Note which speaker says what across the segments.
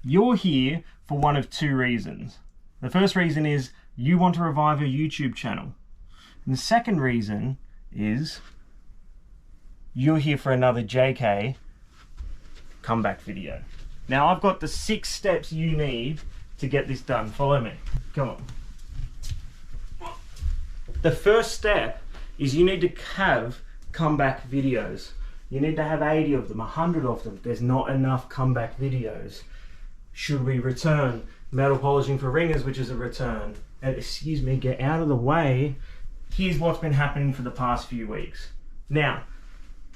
Speaker 1: You're here for one of two reasons. The first reason is you want to revive your YouTube channel. And the second reason is you're here for another JK comeback video. Now I've got the 6 steps you need to get this done. Follow me. Come on. The first step is you need to have comeback videos. You need to have 80 of them, 100 of them. There's not enough comeback videos. Should we return metal polishing for ringers, which is a return? And excuse me, get out of the way. Here's what's been happening for the past few weeks. Now,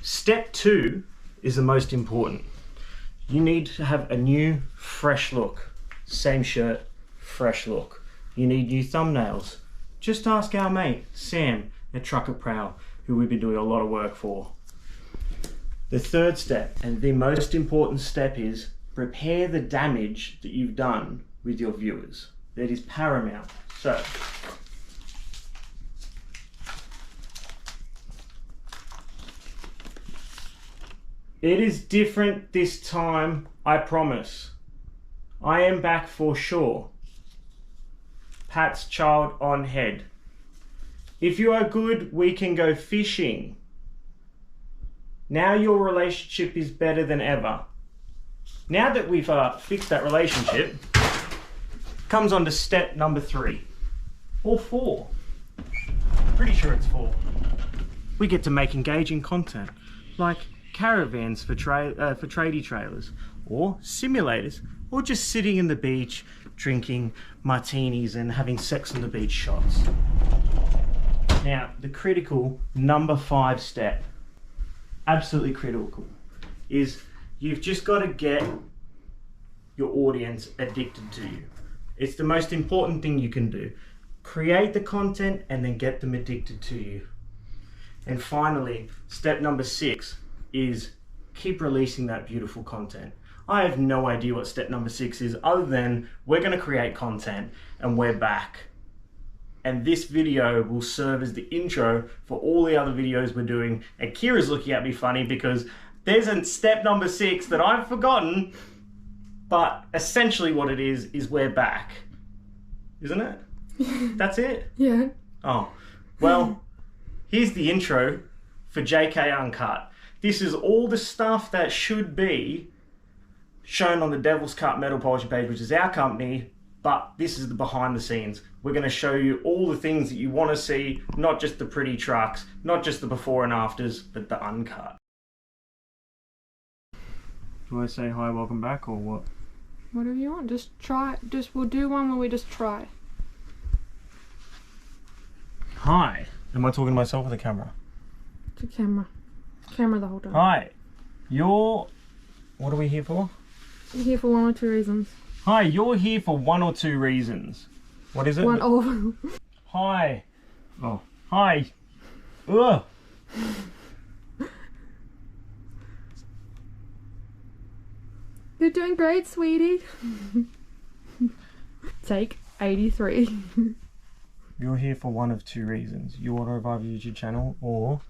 Speaker 1: step 2 is the most important. You need to have a new, fresh look. Same shirt, fresh look. You need new thumbnails. Just ask our mate, Sam, at Trucker Prowl, who we've been doing a lot of work for. The third step, and the most important step, is repair the damage that you've done with your viewers. That is paramount. So, it is different this time, I promise. I am back for sure. Pat's child on head. If you are good, we can go fishing. Now your relationship is better than ever. Now that we've fixed that relationship, comes on to step number 3. Or 4. Pretty sure it's 4. We get to make engaging content, like caravans for tradie trailers, or simulators, or just sitting in the beach, drinking martinis and having sex on the beach shots. Now, the critical number 5 step, absolutely critical, is you've just got to get your audience addicted to you. It's the most important thing you can do. Create the content and then get them addicted to you. And finally, step number 6 is keep releasing that beautiful content. I have no idea what step number 6 is, other than we're going to create content and we're back. And this video will serve as the intro for all the other videos we're doing. And Kira's looking at me funny because there's a step number 6 that I've forgotten, but essentially what it is we're back. Isn't it? That's it?
Speaker 2: Yeah.
Speaker 1: Oh, well, here's the intro for JK Uncut. This is all the stuff that should be shown on the Devil's Cut metal polishing page, which is our company, but this is the behind the scenes. We're going to show you all the things that you want to see, not just the pretty trucks, not just the before and afters, but the uncut. Do I say hi, welcome back, or what?
Speaker 2: Whatever you want. Just try. We'll do one where we just try.
Speaker 1: Hi. Am I talking to myself or the camera?
Speaker 2: To camera. Camera the whole time.
Speaker 1: Hi. What are we here for?
Speaker 2: We're here for 1 or 2 reasons.
Speaker 1: Hi, you're here for 1 or 2 reasons. What is it?
Speaker 2: One or...
Speaker 1: Hi. Oh. Hi. Ugh.
Speaker 2: You're doing great, sweetie. Take 83.
Speaker 1: You're here for 1 of 2 reasons. You want to revive your YouTube channel, or...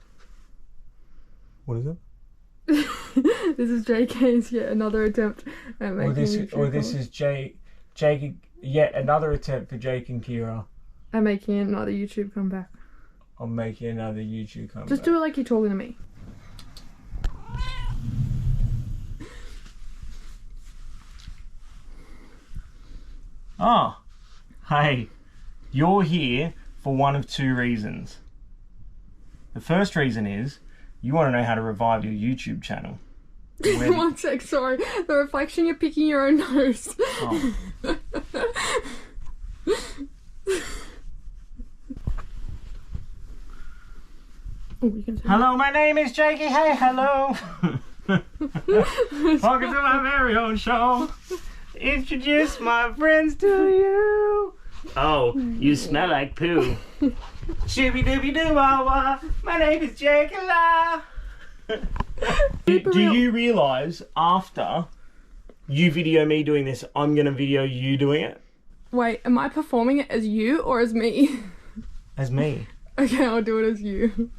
Speaker 1: What is it?
Speaker 2: This is JK's yet another attempt at making
Speaker 1: this is JK, yet another attempt for Jake and Kira.
Speaker 2: I'm making another YouTube comeback.
Speaker 1: I'm making another YouTube comeback.
Speaker 2: Just do it like you're talking to me.
Speaker 1: Ah, hey, you're here for 1 of 2 reasons. The first reason is you want to know how to revive your YouTube channel.
Speaker 2: 1 sec, sorry. The reflection, you're picking your own nose.
Speaker 1: Oh.
Speaker 2: Oh, you can say
Speaker 1: Hello, my name is Jakey. Hey, hello. Welcome to my very own show. Introduce my friends to you. Oh, you smell like poo. Shooby dooby doo wah wah. My name is Jakey La. Do you realise after you video me doing this, I'm going to video you doing it?
Speaker 2: Wait, am I performing it as you or as me?
Speaker 1: As me.
Speaker 2: Okay, I'll do it as you.